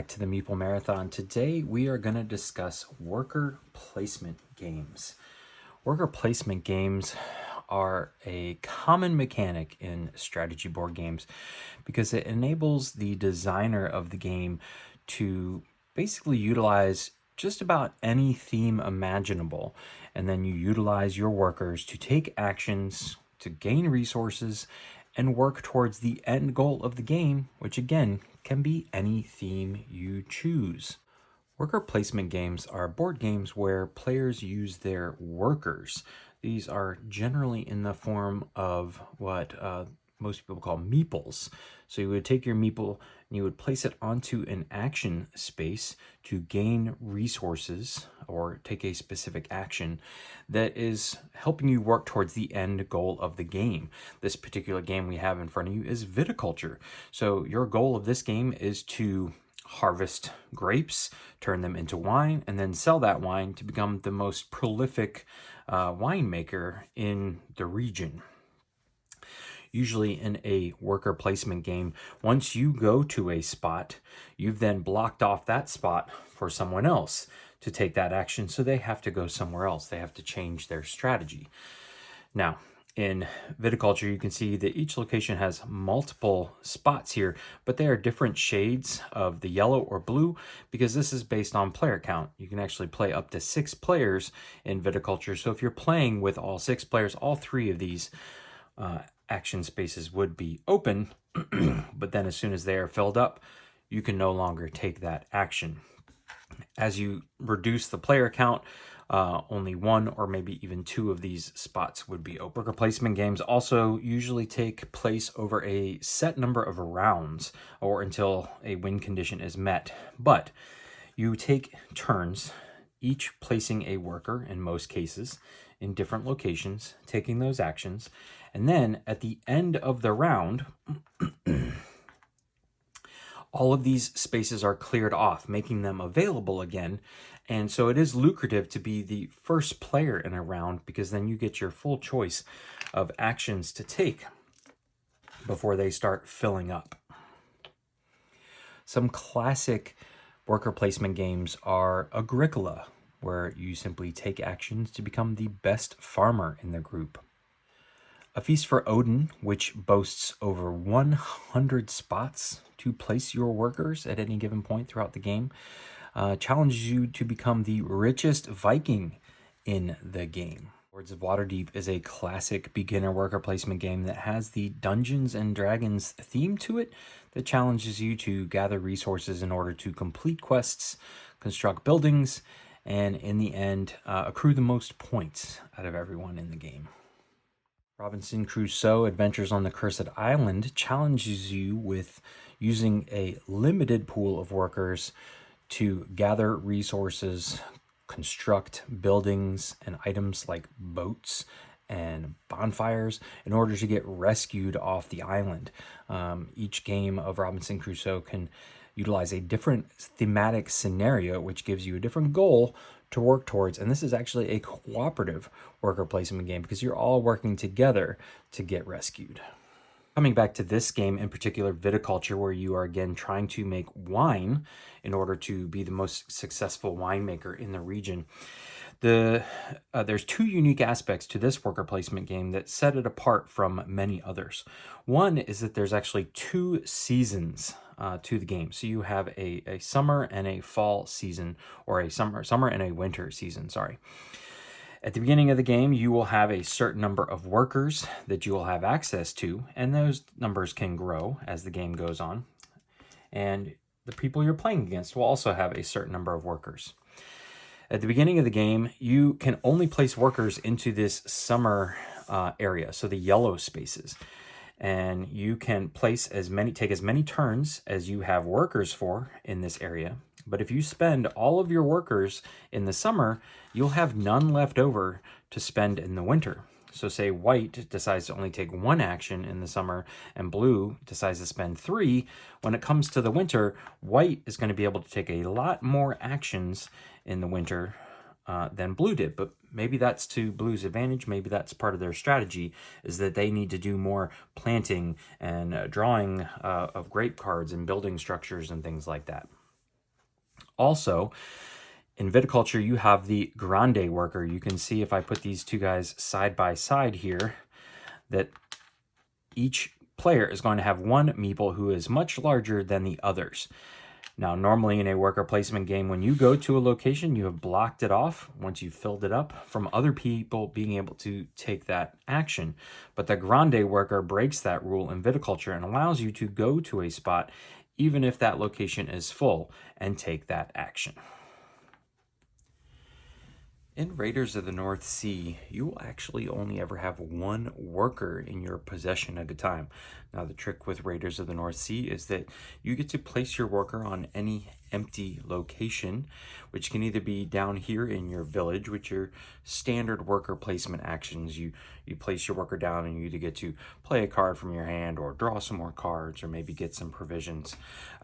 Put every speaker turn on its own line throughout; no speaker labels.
back to the Meeple Marathon. Today we are going to discuss worker placement games. Worker placement games are a common mechanic in strategy board games because it enables the designer of the game to basically utilize just about any theme imaginable, and then you utilize your workers to take actions to gain resources and work towards the end goal of the game, which again can be any theme you choose. Worker placement games are board games where players use their workers. These are generally in the form of what most people call meeples. So you would take your meeple and you would place it onto an action space to gain resources or take a specific action that is helping you work towards the end goal of the game. This particular game we have in front of you is Viticulture. So your goal of this game is to harvest grapes, turn them into wine, and then sell that wine to become the most prolific winemaker in the region. Usually in a worker placement game, once you go to a spot, you've then blocked off that spot for someone else to take that action, so they have to go somewhere else. They have to change their strategy. Now, in Viticulture, you can see that each location has multiple spots here, but they are different shades of the yellow or blue because this is based on player count. You can actually play up to 6 players in Viticulture. So if you're playing with all 6 players, all 3 of these action spaces would be open, but then as soon as they are filled up, you can no longer take that action. As you reduce the player count, only 1 or maybe even 2 of these spots would be open. Worker placement games also usually take place over a set number of rounds or until a win condition is met. But you take turns, each placing a worker in most cases in different locations, taking those actions. And then at the end of the round, all of these spaces are cleared off, making them available again. And so it is lucrative to be the first player in a round because then you get your full choice of actions to take before they start filling up. Some classic worker placement games are Agricola, where you simply take actions to become the best farmer in the group. A Feast for Odin, which boasts over 100 spots to place your workers at any given point throughout the game, challenges you to become the richest Viking in the game. Lords of Waterdeep is a classic beginner worker placement game that has the Dungeons and Dragons theme to it that challenges you to gather resources in order to complete quests, construct buildings, and in the end, accrue the most points out of everyone in the game. Robinson Crusoe Adventures on the Cursed Island challenges you with using a limited pool of workers to gather resources, construct buildings and items like boats and bonfires in order to get rescued off the island. Each game of Robinson Crusoe can utilize a different thematic scenario, which gives you a different goal to work towards. And this is actually a cooperative worker placement game because you're all working together to get rescued. Coming back to this game in particular, Viticulture, where you are again trying to make wine in order to be the most successful winemaker in the region. There's 2 unique aspects to this worker placement game that set it apart from many others. One is that there's actually 2 seasons to the game. So you have a summer and a fall season, or a summer and a winter season, sorry. At the beginning of the game, you will have a certain number of workers that you will have access to, and those numbers can grow as the game goes on. And the people you're playing against will also have a certain number of workers. At the beginning of the game, you can only place workers into this summer area, so the yellow spaces. And you can take as many turns as you have workers for in this area. But if you spend all of your workers in the summer, you'll have none left over to spend in the winter. So say white decides to only take 1 action in the summer and blue decides to spend 3. When it comes to the winter, white is going to be able to take a lot more actions in the winter than blue did. But maybe that's to blue's advantage. Maybe that's part of their strategy, is that they need to do more planting and drawing of grape cards and building structures and things like that. Also, in Viticulture, you have the Grande worker. You can see if I put these two guys side by side here, that each player is going to have one meeple who is much larger than the others. Now, normally in a worker placement game, when you go to a location, you have blocked it off once you've filled it up from other people being able to take that action. But the Grande worker breaks that rule in Viticulture and allows you to go to a spot even if that location is full and take that action. In Raiders of the North Sea, you will actually only ever have one worker in your possession at a time. Now, the trick with Raiders of the North Sea is that you get to place your worker on any empty location, which can either be down here in your village, with your standard worker placement actions. You place your worker down and you either get to play a card from your hand or draw some more cards or maybe get some provisions.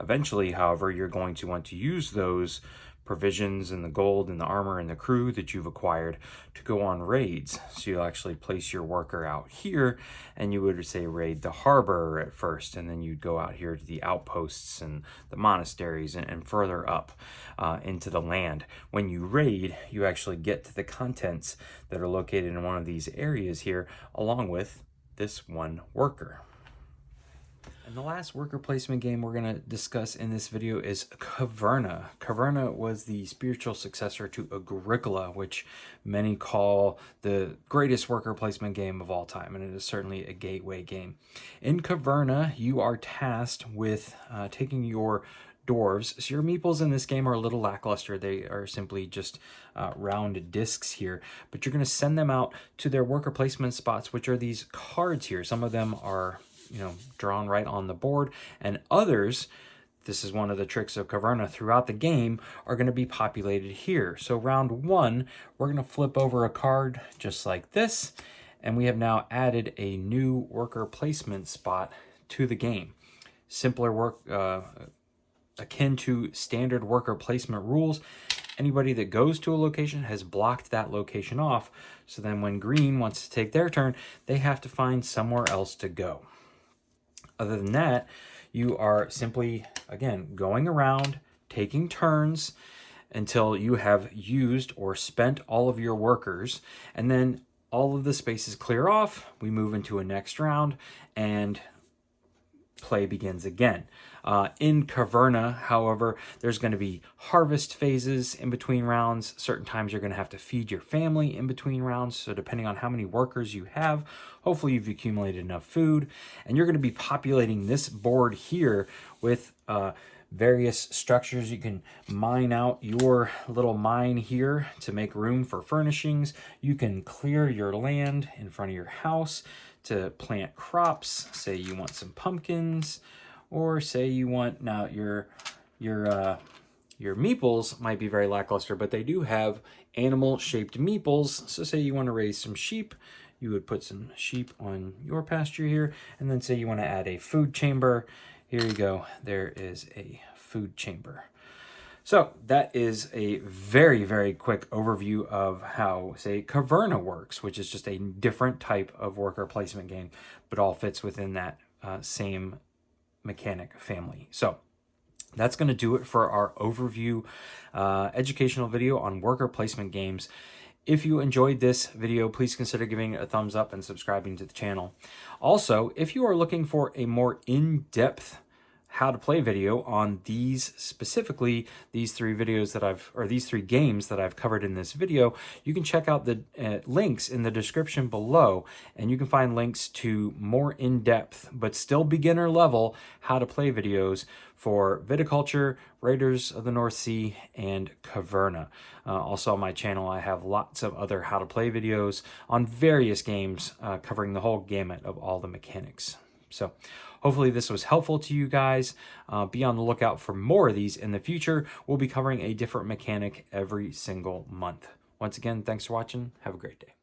Eventually, however, you're going to want to use those provisions and the gold and the armor and the crew that you've acquired to go on raids. So you'll actually place your worker out here and you would say raid the harbor at first, and then you'd go out here to the outposts and the monasteries and further up into the land. When you raid, you actually get to the contents that are located in one of these areas here, along with this one worker. And the last worker placement game we're going to discuss in this video is Caverna. Caverna was the spiritual successor to Agricola, which many call the greatest worker placement game of all time, and it is certainly a gateway game. In Caverna, you are tasked with taking your dwarves. So your meeples in this game are a little lackluster. They are simply just round discs here, but you're going to send them out to their worker placement spots, which are these cards here. Some of them are drawn right on the board, and others, this is one of the tricks of Caverna throughout the game, are going to be populated here. So round one, we're going to flip over a card just like this, and we have now added a new worker placement spot to the game. Simpler work, akin to standard worker placement rules. Anybody that goes to a location has blocked that location off, so then when green wants to take their turn, they have to find somewhere else to go. Other than that, you are simply, again, going around, taking turns until you have used or spent all of your workers, and then all of the spaces clear off. We move into a next round, and play begins again. In Caverna, however, there's going to be harvest phases in between rounds. Certain times you're going to have to feed your family in between rounds. So depending on how many workers you have, hopefully you've accumulated enough food. And you're going to be populating this board here with various structures. You can mine out your little mine here to make room for furnishings. You can clear your land in front of your house to plant crops. Say you want some pumpkins, or say you want, now your meeples might be very lackluster, but they do have animal-shaped meeples. So say you want to raise some sheep, you would put some sheep on your pasture here, and then say you want to add a food chamber. Here you go, there is a food chamber. So that is a very, very quick overview of how, say, Caverna works, which is just a different type of worker placement game, but all fits within that same mechanic family. So that's going to do it for our overview educational video on worker placement games. If you enjoyed this video, please consider giving it a thumbs up and subscribing to the channel. Also, if you are looking for a more in-depth how to play video on these, specifically these three videos that these three games that I've covered in this video, you can check out the links in the description below, and you can find links to more in-depth but still beginner level how to play videos for Viticulture, Raiders of the North Sea, and Caverna. Also on my channel, I have lots of other how to play videos on various games covering the whole gamut of all the mechanics. So hopefully this was helpful to you guys. Be on the lookout for more of these in the future. We'll be covering a different mechanic every single month. Once again, thanks for watching. Have a great day.